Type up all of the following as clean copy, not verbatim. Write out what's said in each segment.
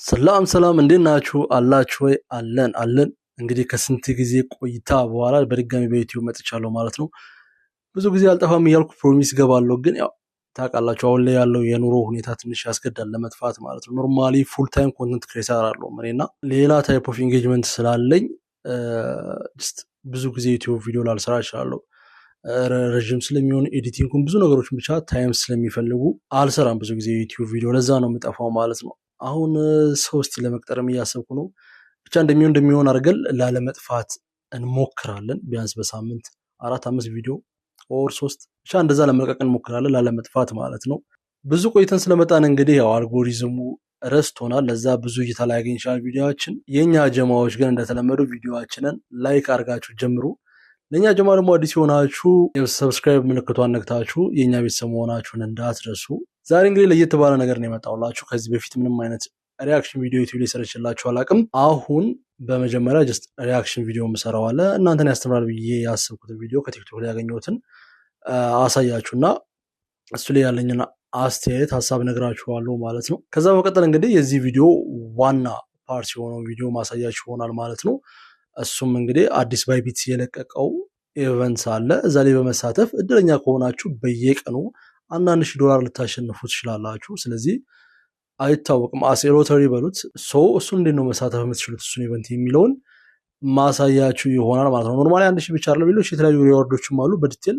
ሰላም እንዴት ናችሁ? አላችሁ ወይ? አለን። እንግዲህ ከስንት ጊዜ ቆይታ በኋላ በድጋሚ በዩቲዩብ መጥቻለሁ ማለት ነው። ብዙ ጊዜ አልጠፋም እያልኩ ፕሮሚስ ገባለሁ፣ ግን ያው ታውቃላችሁ አሁን ላይ ያለው የኑሮ ሁኔታ ትንሽ ያስገዳል ለመጥፋት ማለት ነው። ኖርማሊ ፉል ታይም ኮንተንት ክሬተር አለው እኔና ሌላ ታይፕ ኦፍ ኢንጌጅመንት ስላለኝ ብዙ ጊዜ ዩቲዩብ ቪዲዮ ላልሰራ እችላለሁ። ረዥም ስለሚሆን ኤዲቲንጉን ብዙ ነገሮችን ብቻ ታይም ስለሚፈልጉ አልሰራም ብዙ ጊዜ ዩቲዩብ ቪዲዮ፣ ለዛ ነው የምጠፋው ማለት ነው። አሁን ሰው እስቲ ለመቅጠርም እያሰብኩ ነው። ብቻ እንደሚሆን አድርገን ላለመጥፋት እንሞክራለን። ቢያንስ በሳምንት 4-5 ቪዲዮ ኦር 3 ብቻ እንደዛ ለመልቀቅ እንሞክራለን፣ ላለመጥፋት ማለት ነው። ብዙ ቆይተን ስለመጣን እንግዲህ ያው አልጎሪዝሙ ረስቶናል፣ ለዛ ብዙ እይታ ላይ ያገኝ ይችላል ቪዲዮአችን። የኛ ጀማዎች ግን እንደተለመደው ቪዲዮአችንን ላይክ አድርጋችሁ ጀምሩ። ለኛ ጀማ ደግሞ አዲስ የሆናችሁ የሰብስክራይብ ምልክቷን ነክታችሁ የኛ ቤተሰብ መሆናችሁን እንዳትረሱ። ዛሬ እንግዲህ ለየት ባለ ነገር ነው የመጣሁላችሁ። ከዚህ በፊት ምንም አይነት ሪአክሽን ቪዲዮ ዩቲዩብ ላይ ሰርችላችሁ አላውቅም። አሁን በመጀመሪያ ጀስት ሪአክሽን ቪዲዮ የምሰራው አለ። እናንተን ያስተምራል ብዬ ያሰብኩትን ቪዲዮ ከቲክቶክ ላይ ያገኘሁትን አሳያችሁና እሱ ላይ ያለኝን አስተያየት ሀሳብ ነግራችኋለሁ ማለት ነው። ከዛ በመቀጠል እንግዲህ የዚህ ቪዲዮ ዋና ፓርት የሆነው ቪዲዮ ማሳያችሁ ይሆናል ማለት ነው። እሱም እንግዲህ አዲስ ባይቢትስ የለቀቀው ኢቨንት አለ። እዛ ላይ በመሳተፍ እድለኛ ከሆናችሁ በየቀኑ $1,000 ልታሸንፉ ትችላላችሁ። ስለዚህ አይታወቅም፣ አሴ ሎተሪ በሉት። እሱን እንዴት ነው መሳተፍ የምትችሉት እሱን ኢቨንት የሚለውን ማሳያችሁ ይሆናል ማለት ነው። ኖርማሊ 1,000 ብቻ አይደለም፣ ሌሎች የተለያዩ ሪዋርዶችም አሉ። በዲቴል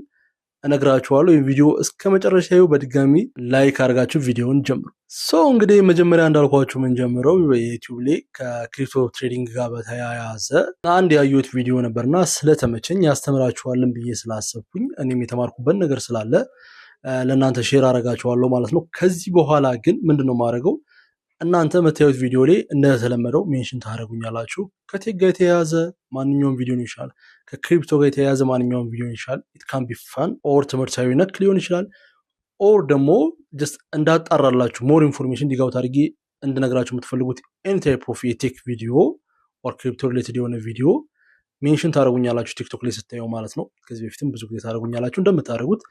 እነግራችኋለሁ። ይህ ቪዲዮ እስከ መጨረሻው በድጋሚ ላይክ አድርጋችሁ ቪዲዮውን ጀምሩ። እንግዲህ መጀመሪያ እንዳልኳችሁ የምንጀምረው በዩቲዩብ ላይ ከክሪፕቶ ትሬዲንግ ጋር በተያያዘ አንድ ያዩት ቪዲዮ ነበርና ስለተመቸኝ ያስተምራችኋልን ብዬ ስላሰብኩኝ እኔም የተማርኩበት ነገር ስላለ ለእናንተ ሼር አደርጋችኋለሁ ማለት ነው። ከዚህ በኋላ ግን ምንድነው ማድረገው? እናንተ የምታዩት ቪዲዮ ላይ እንደተለመደው ሜንሽን ታደርጉኛላችሁ። ከቴክ ጋር የተያያዘ ማንኛውም ቪዲዮ ይችላል፣ ከክሪፕቶ ጋር የተያያዘ ማንኛውም ቪዲዮ ይችላል። ኢት ካን ቢ ፋን ኦር ትምህርታዊ ነክ ሊሆን ይችላል፣ ኦር ደግሞ ጀስት እንዳጣራላችሁ ሞር ኢንፎርሜሽን ዲጋውት አድርጌ እንድነግራችሁ የምትፈልጉት ኤኒ ታይፕ ኦፍ የቴክ ቪዲዮ ኦር ክሪፕቶ ሪሌትድ የሆነ ቪዲዮ ሜንሽን ታደርጉኛላችሁ ቲክቶክ ላይ ስታየው ማለት ነው። ከዚህ በፊትም ብዙ ጊዜ ታደርጉኛላችሁ እንደምታደርጉት።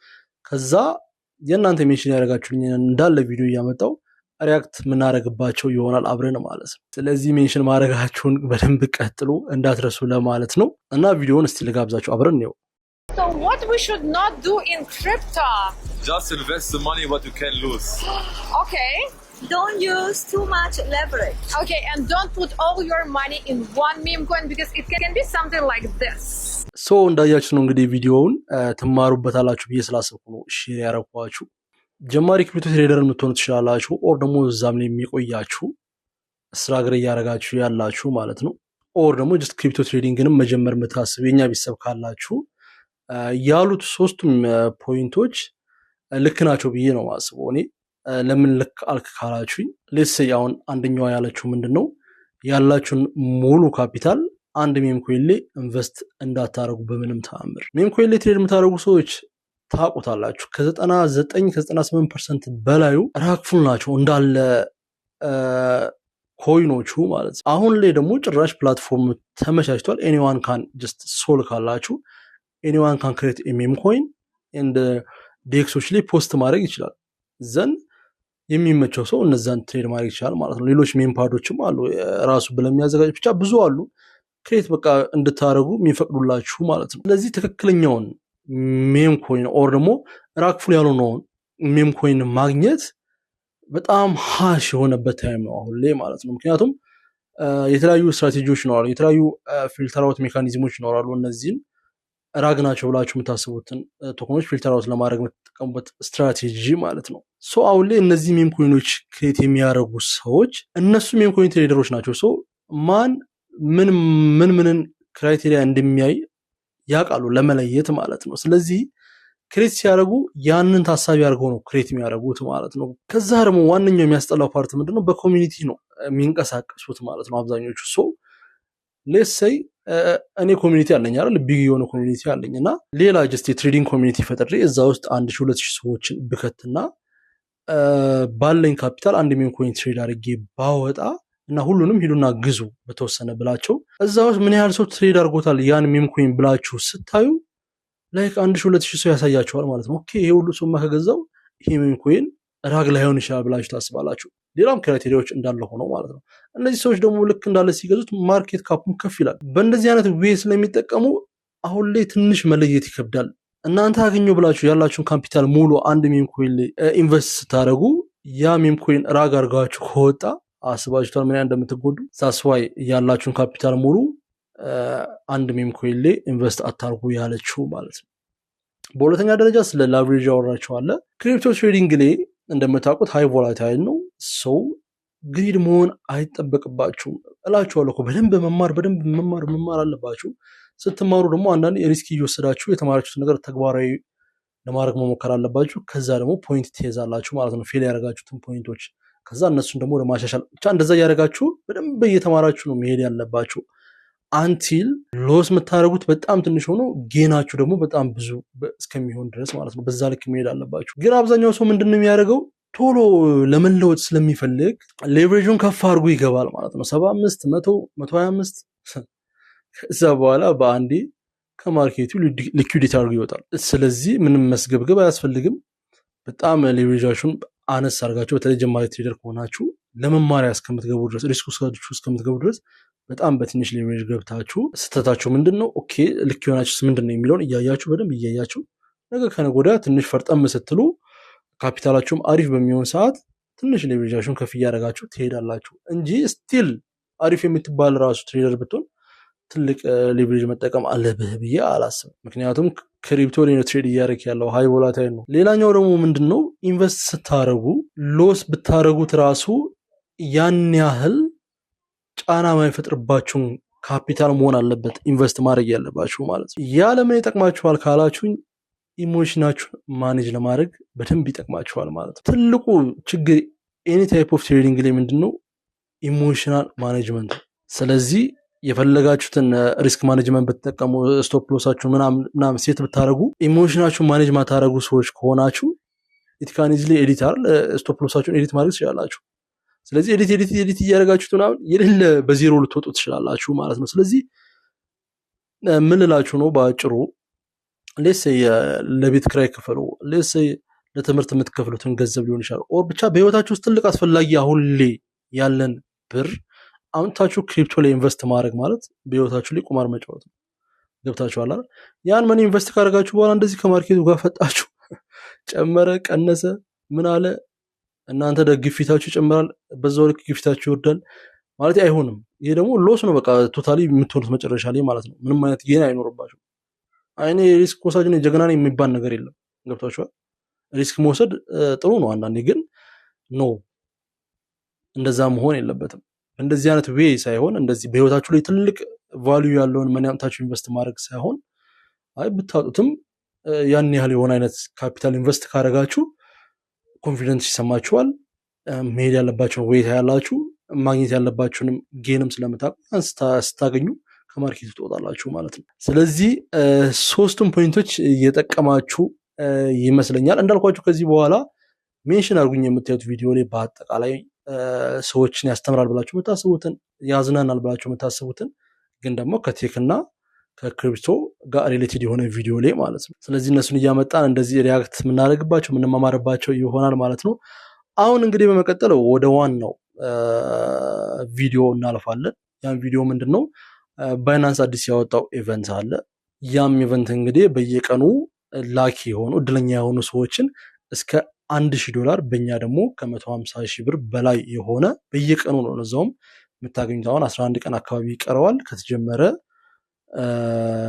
ከዛ የእናንተ ሜንሽን ያደረጋችሁልኝ እንዳለ ቪዲዮ እያመጣው ሪያክት የምናደርግባቸው ይሆናል አብረን ማለት ነው። ስለዚህ ሜንሽን ማድረጋችሁን በደንብ ቀጥሉ እንዳትረሱ ለማለት ነው። እና ቪዲዮውን እስቲ ልጋብዛችሁ አብረን ነው። So what we should not do in crypto? Just invest the money what you can lose. Okay. Don't use too much leverage. Okay, and don't put all your money in one meme coin because it can be something like this. እንዳያችሁ ነው እንግዲህ ቪዲዮውን ትማሩበታላችሁ ብዬ ስላሰብኩ ነው ሼር ያደረኳችሁ። ጀማሪ ክሪፕቶ ትሬደር የምትሆኑ ትችላላችሁ፣ ኦር ደግሞ እዛም ላይ የሚቆያችሁ ስትራግል እያደረጋችሁ ያላችሁ ማለት ነው። ኦር ደግሞ ጀስት ክሪፕቶ ትሬዲንግንም መጀመር የምታስቡ የኛ ቤተሰብ ካላችሁ ያሉት ሶስቱም ፖይንቶች ልክ ናቸው ብዬ ነው ማስበው እኔ። ለምን ልክ አልክ ካላችሁኝ ሌትስ ሴይ አሁን አንደኛዋ ያለችው ምንድነው ያላችሁን ሙሉ ካፒታል አንድ ሜም ኮይን ላይ ኢንቨስት እንዳታረጉ በምንም ተአምር። ሜም ኮይን ላይ ትሬድ የምታደርጉ ሰዎች ታውቁታላችሁ ከ99-98% በላዩ ራክፉል ናቸው እንዳለ ኮይኖቹ ማለት ነው። አሁን ላይ ደግሞ ጭራሽ ፕላትፎርም ተመቻችቷል። ኤኒዋን ካን ጀስት ሶል ካላችሁ ኤኒዋን ካን ክሬት ሜም ኮይን ኤንድ ዴክሶች ላይ ፖስት ማድረግ ይችላል። ዘን የሚመቸው ሰው እነዛን ትሬድ ማድረግ ይችላል ማለት ነው። ሌሎች ሜም ፓዶችም አሉ ራሱ ብለሚያዘጋጅ ብቻ ብዙ አሉ ክሬት በቃ እንድታረጉ የሚፈቅዱላችሁ ማለት ነው። ስለዚህ ትክክለኛውን ሜም ኮይን ኦር ደግሞ ራክፉል ያልሆነውን ሜም ኮይን ማግኘት በጣም ሃሽ የሆነበት ታይም ነው አሁን ላይ ማለት ነው። ምክንያቱም የተለያዩ ስትራቴጂዎች ይኖራሉ፣ የተለያዩ ፊልተር አውት ሜካኒዝሞች ይኖራሉ። እነዚህን ራግ ናቸው ብላችሁ የምታስቡትን ቶከኖች ፊልተር አውት ለማድረግ የምትጠቀሙበት ስትራቴጂ ማለት ነው። አሁን ላይ እነዚህ ሜም ኮይኖች ክሬት የሚያደርጉ ሰዎች እነሱ ሜም ኮይን ትሬደሮች ናቸው። ማን ምንን ክራይቴሪያ እንደሚያይ ያውቃሉ ለመለየት ማለት ነው። ስለዚህ ክሬት ሲያደርጉ ያንን ታሳቢ አድርገው ነው ክሬት የሚያደርጉት ማለት ነው። ከዛ ደግሞ ዋነኛው የሚያስጠላው ፓርት ምንድነው? በኮሚኒቲ ነው የሚንቀሳቀሱት ማለት ነው አብዛኞቹ። ሌትስ ሴይ እኔ ኮሚኒቲ አለኝ አይደል፣ ቢግ የሆነ ኮሚኒቲ አለኝ እና ሌላ ጀስት የትሬዲንግ ኮሚኒቲ ፈጥሬ እዛ ውስጥ 1,000-2,000 ሰዎችን ብከትና ባለኝ ካፒታል አንድ ሜም ኮይን ትሬድ አድርጌ ባወጣ እና ሁሉንም ሂዱና ግዙ በተወሰነ ብላቸው እዛ ውስጥ ምን ያህል ሰው ትሬድ አድርጎታል ያን ሜም ኮይን ብላችሁ ስታዩ ላይክ 1,000-2,000 ሰው ያሳያቸዋል ማለት ነው። ኦኬ ይሄ ሁሉ ሰው ከገዛው ይሄ ሜም ኮይን ራግ ላይሆን ይችላል ብላችሁ ታስባላችሁ። ሌላም ክራይቴሪያዎች እንዳለ ሆኖ ማለት ነው። እነዚህ ሰዎች ደግሞ ልክ እንዳለ ሲገዙት ማርኬት ካፑም ከፍ ይላል። በእንደዚህ አይነት ዌይ ስለሚጠቀሙ አሁን ላይ ትንሽ መለየት ይከብዳል። እናንተ አገኘው ብላችሁ ያላችሁን ካፒታል ሙሉ አንድ ሜም ኮይን ላይ ኢንቨስት ስታደርጉ ያ ሜም ኮይን ራግ አድርጋችሁ ከወጣ አስባችኋል ምን ያህል እንደምትጎዱ። ሳስዋይ ያላችሁን ካፒታል ሙሉ አንድ ሜም ኮይን ላይ ኢንቨስት አታርጉ ያለችው ማለት ነው። በሁለተኛ ደረጃ ስለ ላቨሬጅ አወራችኋለሁ። ክሪፕቶ ትሬዲንግ ላይ እንደምታውቁት ሃይ ቮላታይል ነው። ሰው ግሪድ መሆን አይጠበቅባችሁም እላችኋለሁ እኮ በደንብ መማር አለባችሁ። ስትማሩ ደግሞ አንዳንድ ሪስክ እየወሰዳችሁ የተማራችሁትን ነገር ተግባራዊ ለማድረግ መሞከር አለባችሁ። ከዛ ደግሞ ፖይንት ትይዛላችሁ ማለት ነው፣ ፌል ያደረጋችሁትን ፖይንቶች። ከዛ እነሱን ደግሞ ለማሻሻል ብቻ እንደዛ እያደረጋችሁ በደንብ እየተማራችሁ ነው መሄድ ያለባችሁ። አንቲል ሎስ የምታደርጉት በጣም ትንሽ ሆኖ ጌናችሁ ደግሞ በጣም ብዙ እስከሚሆን ድረስ ማለት ነው። በዛ ልክ መሄድ አለባችሁ። ግን አብዛኛው ሰው ምንድን ነው የሚያደርገው? ቶሎ ለመለወጥ ስለሚፈልግ ሌቨሬጁን ከፍ አድርጎ ይገባል ማለት ነው። 75 100 125 ከዛ በኋላ በአንዴ ከማርኬቱ ሊኩዊዲቲ አድርጎ ይወጣል። ስለዚህ ምንም መስገብገብ አያስፈልግም። በጣም ሌቨሬጃችሁን አነስ አድርጋችሁ በተለይ ጀማሪ ትሬደር ከሆናችሁ ለመማሪያ እስከምትገቡ ድረስ ሪስክ እስከምትገቡ ድረስ በጣም በትንሽ ሌቨሬጅ ገብታችሁ ስተታችሁ ምንድነው ኦኬ ልክ የሆናችሁስ ምንድነው የሚለውን እያያችሁ በደንብ እያያችሁ ነገ ከነገ ወዲያ ትንሽ ፈርጠም ስትሉ ካፒታላችሁም አሪፍ በሚሆን ሰዓት ትንሽ ሌቨሬጃችሁን ከፍ እያደረጋችሁ ትሄዳላችሁ እንጂ ስቲል አሪፍ የምትባል ራሱ ትሬደር ብትሆን ትልቅ ሌቨሬጅ መጠቀም አለብህ ብዬ አላስብም። ምክንያቱም ክሪፕቶ ላይ ነው ትሬድ እያደረክ ያለው፣ ሃይ ቮላታይል ነው። ሌላኛው ደግሞ ምንድነው ኢንቨስት ስታረጉ ሎስ ብታረጉት ራሱ ያን ያህል ጫና ማይፈጥርባችሁን ካፒታል መሆን አለበት ኢንቨስት ማድረግ ያለባችሁ ማለት ነው። ያ ለምን ይጠቅማችኋል ካላችሁኝ ኢሞሽናችሁን ማኔጅ ለማድረግ በደንብ ይጠቅማችኋል ማለት ነው። ትልቁ ችግር ኤኒ ታይፕ ኦፍ ትሬዲንግ ላይ ምንድነው ኢሞሽናል ማኔጅመንት። ስለዚህ የፈለጋችሁትን ሪስክ ማኔጅመንት ብትጠቀሙ ስቶፕ ሎሳችሁ ምናምን ሴት ብታደረጉ ኢሞሽናችሁን ማኔጅ ማታደረጉ ሰዎች ከሆናችሁ ኢትካኒዝ ላይ ኤዲት አይደል ስቶፕ ሎሳችሁን ኤዲት ማድረግ ትችላላችሁ። ስለዚህ ኤዲት እያደረጋችሁት ምናምን የሌለ በዜሮ ልትወጡ ትችላላችሁ ማለት ነው። ስለዚህ ምን ልላችሁ ነው በአጭሩ ሌስ ለቤት ክራይ ክፈሉ፣ ሌስ ለትምህርት የምትከፍሉትን ገንዘብ ሊሆን ይችላል፣ ኦር ብቻ በህይወታችሁ ውስጥ ትልቅ አስፈላጊ አሁን ላይ ያለን ብር አሁንታችሁ ክሪፕቶ ላይ ኢንቨስት ማድረግ ማለት በህይወታችሁ ላይ ቁማር መጫወት ነው። ገብታችኋል አይደል? ያን መኒ ኢንቨስት ካደረጋችሁ በኋላ እንደዚህ ከማርኬቱ ጋር ፈጣችሁ ጨመረ ቀነሰ ምን አለ እናንተ ግፊታችሁ ይጨምራል፣ በዛው ልክ ግፊታችሁ ይወርዳል ማለት አይሆንም። ይሄ ደግሞ ሎስ ነው በቃ ቶታሊ የምትሆኑት መጨረሻ ላይ ማለት ነው። ምንም አይነት ጌን አይኖርባችሁ። አይኔ ሪስክ ወሳጅ ነኝ ጀግና ነኝ የሚባል ነገር የለም። ገብታችኋል? ሪስክ መውሰድ ጥሩ ነው አንዳንዴ፣ ግን ኖ እንደዛ መሆን የለበትም። እንደዚህ አይነት ዌይ ሳይሆን እንደዚህ በህይወታችሁ ላይ ትልቅ ቫልዩ ያለውን መኒ አምጥታችሁ ኢንቨስት ማድረግ ሳይሆን አይ ብታጡትም ያን ያህል የሆነ አይነት ካፒታል ኢንቨስት ካደረጋችሁ ኮንፊደንስ ይሰማችኋል። መሄድ ያለባችሁን ዌይ ታያላችሁ፣ ማግኘት ያለባችሁንም ጌንም ስለምታውቁ ስታገኙ ከማርኬቱ ትወጣላችሁ ማለት ነው። ስለዚህ ሶስቱም ፖይንቶች እየጠቀማችሁ ይመስለኛል። እንዳልኳችሁ ከዚህ በኋላ ሜንሽን አድርጉኝ የምታዩት ቪዲዮ ላይ በአጠቃላይ ሰዎችን ያስተምራል ብላችሁ የምታስቡትን ያዝናናል ብላችሁ የምታስቡትን ግን ደግሞ ከቴክና ከክሪፕቶ ጋር ሪሌትድ የሆነ ቪዲዮ ላይ ማለት ነው። ስለዚህ እነሱን እያመጣን እንደዚህ ሪያክት የምናደርግባቸው የምንማማርባቸው ይሆናል ማለት ነው። አሁን እንግዲህ በመቀጠል ወደ ዋናው ቪዲዮ እናልፋለን። ያን ቪዲዮ ምንድነው? ባይናንስ አዲስ ያወጣው ኢቨንት አለ። ያም ኢቨንት እንግዲህ በየቀኑ ላኪ የሆኑ እድለኛ የሆኑ ሰዎችን እስከ $1000 በእኛ ደግሞ ከ150,000 ብር በላይ የሆነ በየቀኑ ነው እዛውም የምታገኙት። አሁን 11 ቀን አካባቢ ይቀረዋል ከተጀመረ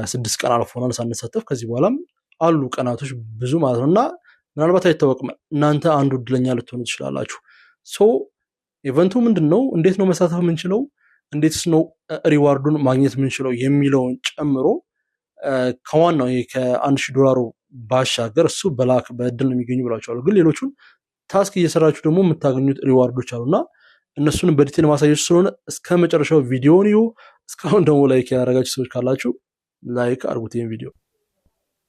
6 ቀን አልፎናል ሳንሳተፍ። ከዚህ በኋላም አሉ ቀናቶች ብዙ ማለት ነው እና ምናልባት አይታወቅም እናንተ አንዱ እድለኛ ልትሆኑ ትችላላችሁ። ሶ ኢቨንቱ ምንድነው? እንዴት ነው መሳተፍ የምንችለው? እንዴትስ ነው ሪዋርዱን ማግኘት የምንችለው የሚለውን ጨምሮ ከዋናው ከ$1000 ባሻገር እሱ በላክ በእድል ነው የሚገኙ ብላችኋለሁ። ግን ሌሎቹን ታስክ እየሰራችሁ ደግሞ የምታገኙት ሪዋርዶች አሉና እነሱን በዲቴል ማሳየት ስለሆነ እስከ መጨረሻው ቪዲዮውን ይዩ። እስካሁን ደግሞ ላይክ ያደረጋችሁ ሰዎች ካላችሁ ላይክ አድርጉት ይሄን ቪዲዮ።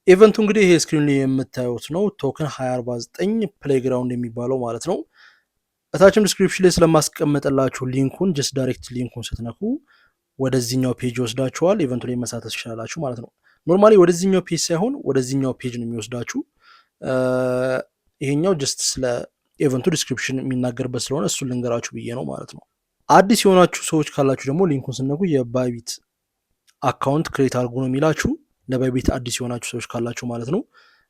ኢቨንቱ እንግዲህ ይሄ ስክሪን ላይ የምታዩት ነው ቶከን 2049 ፕሌይግራውንድ የሚባለው ማለት ነው። እታችም ዲስክሪፕሽን ላይ ስለማስቀመጥላችሁ ሊንኩን ጀስት ዳይሬክት ሊንኩን ስትነኩ ወደዚህኛው ፔጅ ይወስዳችኋል። ኢቨንቱ ላይ መሳተፍ ትችላላችሁ ማለት ነው። ኖርማሊ ወደዚህኛው ፔጅ ሳይሆን ወደዚህኛው ፔጅ ነው የሚወስዳችሁ። ይሄኛው ጀስት ስለ ኢቨንቱ ዲስክሪፕሽን የሚናገርበት ስለሆነ እሱን ልንገራችሁ ብዬ ነው ማለት ነው። አዲስ የሆናችሁ ሰዎች ካላችሁ ደግሞ ሊንኩን ስነጉ የባይቢት አካውንት ክሬት አድርጉ ነው የሚላችሁ። ለባይቢት አዲስ የሆናችሁ ሰዎች ካላችሁ ማለት ነው።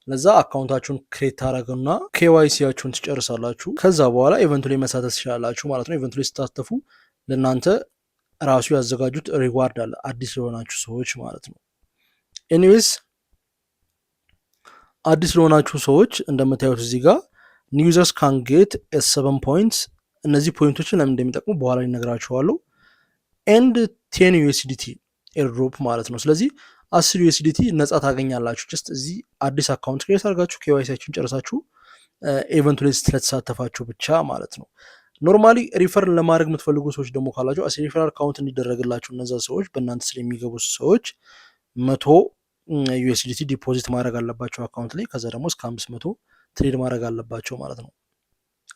ለዛ አካውንታችሁን ክሬት ታደረጉና ኬዋይሲያችሁን ትጨርሳላችሁ። ከዛ በኋላ ኢቨንቱ ላይ መሳተፍ ትችላላችሁ ማለት ነው። ኢቨንቱ ላይ ስትሳተፉ ለእናንተ ራሱ ያዘጋጁት ሪዋርድ አለ አዲስ ለሆናችሁ ሰዎች ማለት ነው። ኤኒዌይስ አዲስ ለሆናችሁ ሰዎች እንደምታዩት እዚህ ጋር ዩዘርስ ካን ጌት 7 ፖይንትስ። እነዚህ ፖይንቶችን ለምን እንደሚጠቅሙ በኋላ ይነግራችኋለሁ። ኤንድ 10 ዩኤስዲቲ ኤርድሮፕ ማለት ነው። ስለዚህ 10 ዩኤስዲቲ ነጻ ታገኛላችሁ። ጀስት እዚህ አዲስ አካውንት ክሬት አድርጋችሁ ኬዋይሲያችሁን ጨርሳችሁ ኢቨንቱ ላይ ስለተሳተፋችሁ ብቻ ማለት ነው። ኖርማሊ ሪፈር ለማድረግ የምትፈልጉ ሰዎች ደግሞ ካላችሁ ሪፈራል አካውንት እንዲደረግላችሁ እነዛ ሰዎች በእናንተ ስር የሚገቡ ሰዎች 100 ዩኤስዲቲ ዲፖዚት ማድረግ አለባቸው አካውንት ላይ። ከዛ ደግሞ እስከ 500 ትሬድ ማድረግ አለባቸው ማለት ነው።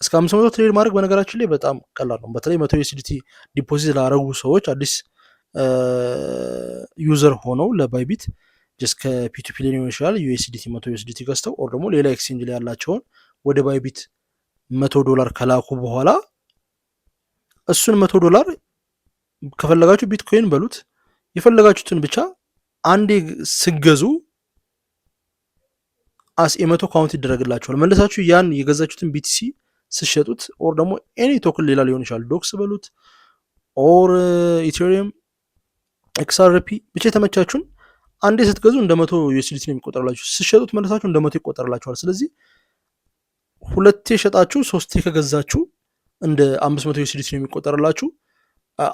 እስከ 500 ትሬድ ማድረግ በነገራችን ላይ በጣም ቀላል ነው። በተለይ 100 ዩኤስዲቲ ዲፖዚት ላደረጉ ሰዎች አዲስ ዩዘር ሆነው ለባይቢት ጀስት ከፒቱፒ ላይ ሊሆን ይችላል ዩኤስዲቲ 100 ዩኤስዲቲ ገዝተው ኦር ደግሞ ሌላ ኤክስቼንጅ ላይ ያላቸውን ወደ ባይቢት $100 ከላኩ በኋላ እሱን $100 ከፈለጋችሁ ቢትኮይን በሉት የፈለጋችሁትን ብቻ አንዴ ስገዙ የ100 ካውንት ይደረግላችኋል። መልሳችሁ ያን የገዛችሁትን ቢቲሲ ስሸጡት ኦር ደግሞ ኤኒ ቶክን ሌላ ሊሆን ይችላል ዶክስ በሉት ኦር ኢቴሪየም ኤክስአርፒ ብቻ የተመቻችሁን አንዴ ስትገዙ እንደ 100 ዩኤስዲቲ ነው የሚቆጠርላችሁ። ስሸጡት መልሳችሁ እንደ 100 ይቆጠርላችኋል። ስለዚህ ሁለቴ ሸጣችሁ ሶስቴ ከገዛችሁ እንደ 500 ዩኤስዲቲ ነው የሚቆጠርላችሁ።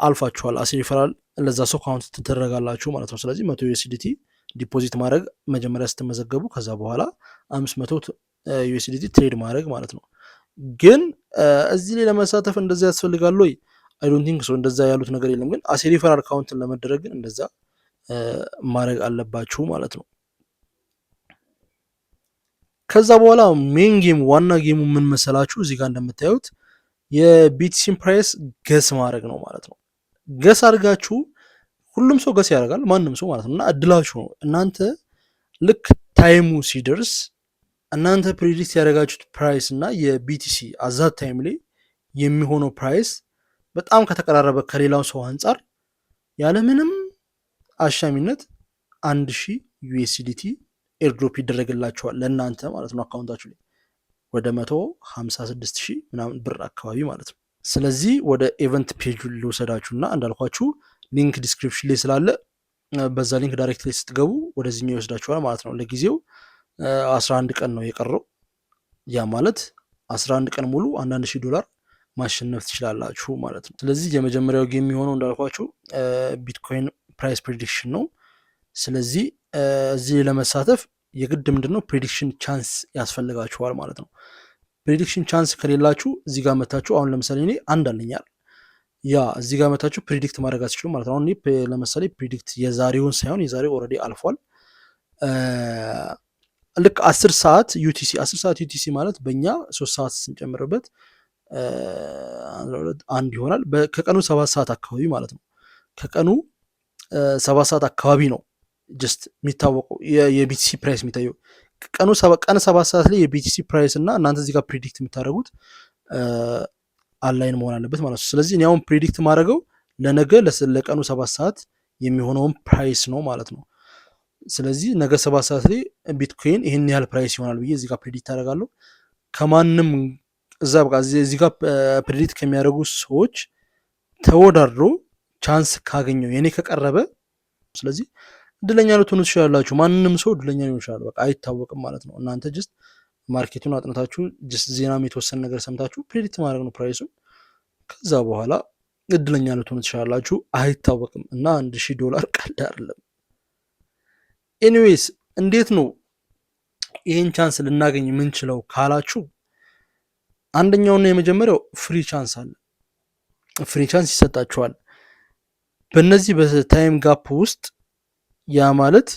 አልፋችኋል። ሪፈራል ለዛ ሰው ካውንት ትደረጋላችሁ ማለት ነው። ስለዚህ 100 ዩኤስዲቲ ዲፖዚት ማድረግ መጀመሪያ ስትመዘገቡ፣ ከዛ በኋላ 500 ዩኤስዲቲ ትሬድ ማድረግ ማለት ነው። ግን እዚህ ላይ ለመሳተፍ እንደዛ ያስፈልጋል ወይ? አይ ዶንት ቲንክ ሶ። እንደዛ ያሉት ነገር የለም። ግን ሪፈራል አካውንትን ለመደረግ ግን እንደዛ ማድረግ አለባችሁ ማለት ነው። ከዛ በኋላ ሜን ጌም ዋና ጌሙ ምን መሰላችሁ? እዚህ ጋር እንደምታዩት የቢቲሲን ፕራይስ ገስ ማድረግ ነው ማለት ነው። ገስ አድርጋችሁ ሁሉም ሰው ገስ ያደርጋል፣ ማንም ሰው ማለት ነው። እና እድላችሁ ነው። እናንተ ልክ ታይሙ ሲደርስ እናንተ ፕሪዲክት ያደረጋችሁት ፕራይስ እና የቢቲሲ አዛት ታይም ላይ የሚሆነው ፕራይስ በጣም ከተቀራረበ ከሌላው ሰው አንጻር ያለምንም አሻሚነት 1000 ዩኤስዲቲ ኤርድሮፕ ይደረግላቸዋል ለእናንተ ማለት ነው። አካውንታችሁ ላይ ወደ 156,000 ምናምን ብር አካባቢ ማለት ነው። ስለዚህ ወደ ኤቨንት ፔጁ ልውሰዳችሁ እና እንዳልኳችሁ ሊንክ ዲስክሪፕሽን ላይ ስላለ በዛ ሊንክ ዳይሬክት ላይ ስትገቡ ወደዚህኛው ይወስዳችኋል ማለት ነው። ለጊዜው 11 ቀን ነው የቀረው። ያ ማለት 11 ቀን ሙሉ $1,000 ማሸነፍ ትችላላችሁ ማለት ነው። ስለዚህ የመጀመሪያው ጌም የሚሆነው እንዳልኳችሁ ቢትኮይን ፕራይስ ፕሬዲክሽን ነው። ስለዚህ እዚህ ለመሳተፍ የግድ ምንድነው ፕሬዲክሽን ቻንስ ያስፈልጋችኋል ማለት ነው። ፕሬዲክሽን ቻንስ ከሌላችሁ እዚህ ጋር መታችሁ፣ አሁን ለምሳሌ እኔ አንድ አለኛል፣ ያ እዚህ ጋር መታችሁ ፕሬዲክት ማድረግ አትችሉም ማለት ነው። አሁን ለምሳሌ ፕሬዲክት የዛሬውን ሳይሆን የዛሬው ኦልሬዲ አልፏል። ልክ 10 ሰዓት ዩቲሲ ማለት በእኛ 3 ሰዓት ስንጨምርበት አንድ ይሆናል። ከቀኑ 7 ሰዓት አካባቢ ማለት ነው። ከቀኑ 7 ሰዓት አካባቢ ነው ጀስት የሚታወቀው የቢቲሲ ፕራይስ የሚታየው። ቀን 7 ሰዓት ላይ የቢቲሲ ፕራይስ እና እናንተ እዚህ ጋር ፕሪዲክት የምታደርጉት አላይን መሆን አለበት ማለት ነው። ስለዚህ እኔ አሁን ፕሪዲክት ማድረገው ለነገ ለቀኑ 7 ሰዓት የሚሆነውን ፕራይስ ነው ማለት ነው። ስለዚህ ነገ 7 ሰዓት ላይ ቢትኮይን ይህን ያህል ፕራይስ ይሆናል ብዬ እዚህ ጋር ፕሪዲክት አደርጋለሁ። ከማንም እዛ በቃ እዚህ ጋር ፕሪዲክት ከሚያደርጉ ሰዎች ተወዳድሮ ቻንስ ካገኘው የኔ ከቀረበ፣ ስለዚህ እድለኛ ልትሆኑ ትችላላችሁ። ማንም ሰው እድለኛ ሊሆን ይችላል። በቃ አይታወቅም ማለት ነው። እናንተ ጀስት ማርኬቱን አጥንታችሁ ጀስት ዜናም የተወሰነ ነገር ሰምታችሁ ፕሬዲክት ማድረግ ነው ፕራይሱን። ከዛ በኋላ እድለኛ ልትሆኑ ትችላላችሁ። አይታወቅም እና $1,000 ቀልድ አይደለም። ኤኒዌይስ እንዴት ነው ይህን ቻንስ ልናገኝ የምንችለው ካላችሁ፣ አንደኛውና የመጀመሪያው ፍሪ ቻንስ አለ። ፍሪ ቻንስ ይሰጣችኋል በእነዚህ በታይም ጋፕ ውስጥ። ያ ማለት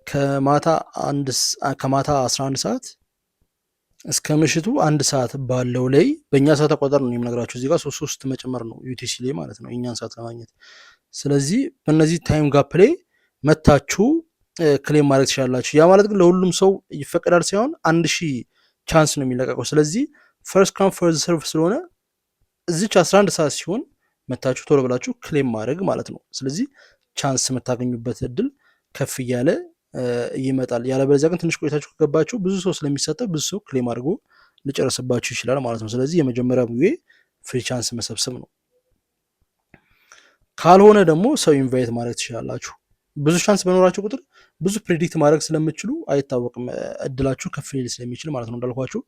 ከማታ 11 ሰዓት እስከ ምሽቱ 1 ሰዓት ባለው ላይ በእኛ ሰዓት አቆጣጠር ነው የምነግራችሁ። እዚህ ጋር 3 መጨመር ነው ዩቲሲ ላይ ማለት ነው የእኛን ሰዓት ለማግኘት። ስለዚህ በእነዚህ ታይም ጋፕ ላይ መታችሁ ክሌም ማድረግ ትችላላችሁ። ያ ማለት ግን ለሁሉም ሰው ይፈቀዳል ሳይሆን 1000 ቻንስ ነው የሚለቀቀው። ስለዚህ ፈርስት ካም ፈርስት ሰርቭ ስለሆነ እዚች 11 ሰዓት ሲሆን መታችሁ ቶሎ ብላችሁ ክሌም ማድረግ ማለት ነው። ስለዚህ ቻንስ የምታገኙበት እድል ከፍ እያለ ይመጣል። ያለበለዚያ ግን ትንሽ ቆይታችሁ ከገባችሁ ብዙ ሰው ስለሚሳተፍ ብዙ ሰው ክሌም አድርጎ ሊጨርስባችሁ ይችላል ማለት ነው። ስለዚህ የመጀመሪያ ጊዜ ፍሪ ቻንስ መሰብሰብ ነው። ካልሆነ ደግሞ ሰው ኢንቫይት ማድረግ ትችላላችሁ። ብዙ ቻንስ በኖራችሁ ቁጥር ብዙ ፕሬዲክት ማድረግ ስለምችሉ አይታወቅም፣ እድላችሁ ከፍ ሊል ስለሚችል ማለት ነው። እንዳልኳችሁ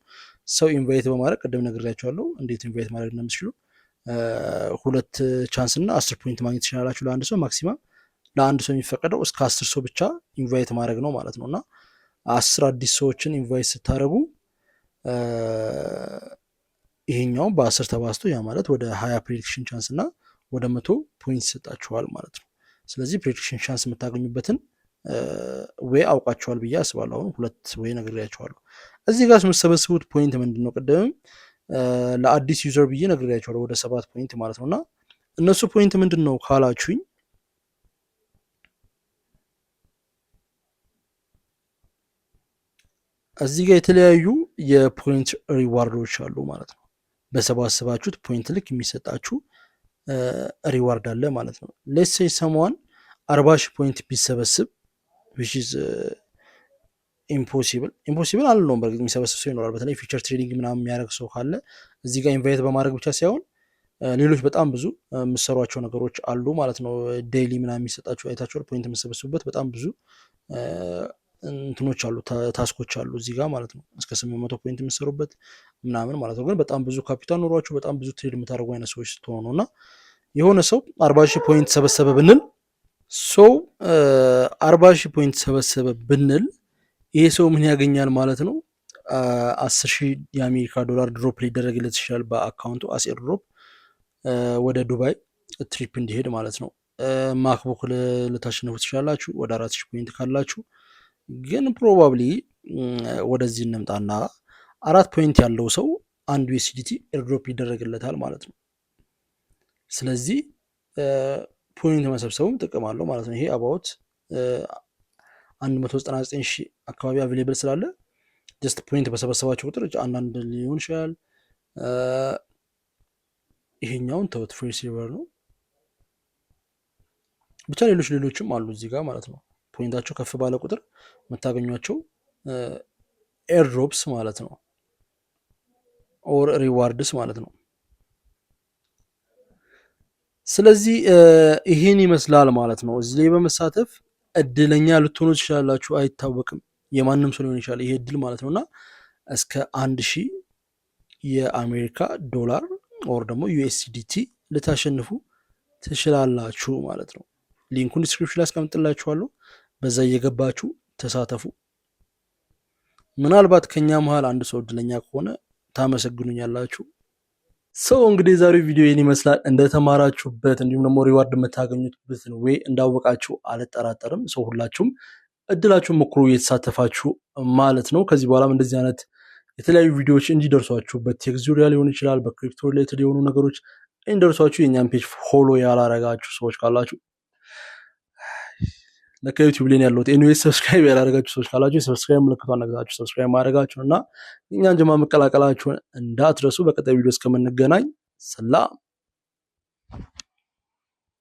ሰው ኢንቫይት በማድረግ ቅድም ነግሬያችኋለሁ እንዴት ኢንቫይት ማድረግ እንደምትችሉ። 2 ቻንስ እና 10 ፖይንት ማግኘት ትችላላችሁ ለአንድ ሰው። ማክሲማም ለአንድ ሰው የሚፈቀደው እስከ 10 ሰው ብቻ ኢንቫይት ማድረግ ነው ማለት ነው። እና 10 አዲስ ሰዎችን ኢንቫይት ስታደረጉ ይሄኛው በ10 ተባዝቶ ያ ማለት ወደ 20 ፕሬዲክሽን ቻንስ እና ወደ 100 ፖይንት ይሰጣችኋል ማለት ነው። ስለዚህ ፕሬዲክሽን ቻንስ የምታገኙበትን ወይ አውቃችኋል ብዬ አስባለሁ። አሁን 2 ወይ ነግሬያችኋለሁ። እዚህ ጋር የምትሰበስቡት ፖይንት ምንድነው? ቅድም ለአዲስ ዩዘር ብዬ ነግሬያችኋለሁ ወደ 7 ፖይንት ማለት ነውና እነሱ ፖይንት ምንድነው ካላችሁኝ እዚህ ጋር የተለያዩ የፖይንት ሪዋርዶች አሉ ማለት ነው። በሰባሰባችሁት ፖይንት ልክ የሚሰጣችሁ ሪዋርድ አለ ማለት ነው። ሌትስ ሴይ ሰምዋን 40,000 ፖይንት ቢሰበስብ which is ኢምፖሲብል አልነውም። በእርግጥ የሚሰበስብ ሰው ይኖራል። በተለይ ፊቸር ትሬዲንግ ምናምን የሚያደርግ ሰው ካለ እዚህ ጋር ኢንቫይት በማድረግ ብቻ ሳይሆን ሌሎች በጣም ብዙ የምሰሯቸው ነገሮች አሉ ማለት ነው። ዴይሊ ምናምን የሚሰጣችሁ አይታችኋል። ፖይንት የምሰበስቡበት በጣም ብዙ እንትኖች አሉ፣ ታስኮች አሉ እዚህ ጋር ማለት ነው። እስከ 800 ፖይንት የምሰሩበት ምናምን ማለት ነው። ግን በጣም ብዙ ካፒታል ኖሯችሁ በጣም ብዙ ትሬድ የምታደርጉ አይነት ሰዎች ስትሆኑ እና የሆነ ሰው 40,000 ፖይንት ሰበሰበ ብንል ሰው 40,000 ፖይንት ሰበሰበ ብንል ይሄ ሰው ምን ያገኛል ማለት ነው? 10,000 የአሜሪካ ዶላር ድሮፕ ሊደረግለት ይችላል በአካውንቱ አሴር ድሮፕ ወደ ዱባይ ትሪፕ እንዲሄድ ማለት ነው። ማክቡክ ልታሸንፉ ትችላላችሁ ወደ 4,000 ፖይንት ካላችሁ። ግን ፕሮባብሊ ወደዚህ እንምጣና 4 ፖይንት ያለው ሰው 1 ዩኤስዲቲ ኤርድሮፕ ይደረግለታል ማለት ነው። ስለዚህ ፖይንት መሰብሰቡም ጥቅም አለው ማለት ነው። ይሄ አባውት 199,000 አካባቢ አቬሌብል ስላለ ጀስት ፖይንት በሰበሰባቸው ቁጥር አንዳንድ ሊሆን ይችላል። ይሄኛውን ተውት፣ ፍሪ ሲልቨር ነው። ብቻ ሌሎችም አሉ እዚህ ጋር ማለት ነው። ፖይንታቸው ከፍ ባለ ቁጥር የምታገኟቸው ኤርድሮፕስ ማለት ነው፣ ኦር ሪዋርድስ ማለት ነው። ስለዚህ ይሄን ይመስላል ማለት ነው። እዚህ ላይ በመሳተፍ እድለኛ ልትሆኑ ትችላላችሁ፣ አይታወቅም። የማንም ሰው ሊሆን ይችላል ይሄ እድል ማለት ነውና እስከ 1,000 የአሜሪካ ዶላር ኦር ደግሞ ዩኤስዲቲ ልታሸንፉ ትችላላችሁ ማለት ነው። ሊንኩን ዲስክሪፕሽን ላይ አስቀምጥላችኋለሁ። በዛ እየገባችሁ ተሳተፉ። ምናልባት ከኛ መሃል አንድ ሰው እድለኛ ከሆነ ታመሰግኑኛላችሁ። ሰው እንግዲህ የዛሬው ቪዲዮ ይህን ይመስላል። እንደተማራችሁበት እንዲሁም ደግሞ ሪዋርድ የምታገኙበትን ወይ እንዳወቃችሁ አልጠራጠርም። ሰው ሁላችሁም እድላችሁን ሞክሩ እየተሳተፋችሁ ማለት ነው። ከዚህ በኋላም እንደዚህ አይነት የተለያዩ ቪዲዮዎች እንዲደርሷችሁ በቴክ ዙሪያ ሊሆን ይችላል፣ በክሪፕቶ ሪሌትድ የሆኑ ነገሮች እንዲደርሷችሁ የኛን ፔጅ ፎሎ ያላረጋችሁ ሰዎች ካላችሁ ለዩቲዩብ ላይ ያለሁት ኤኒዌይስ ሰብስክራይብ ያላረጋችሁ ሰዎች ካላችሁ ሰብስክራይብ ምልክቷን ነግታችሁ ሰብስክራይብ ማድረጋችሁን እና እኛን ጀማ መቀላቀላችሁን እንዳትረሱ። በቀጣይ ቪዲዮ እስከምንገናኝ ሰላም።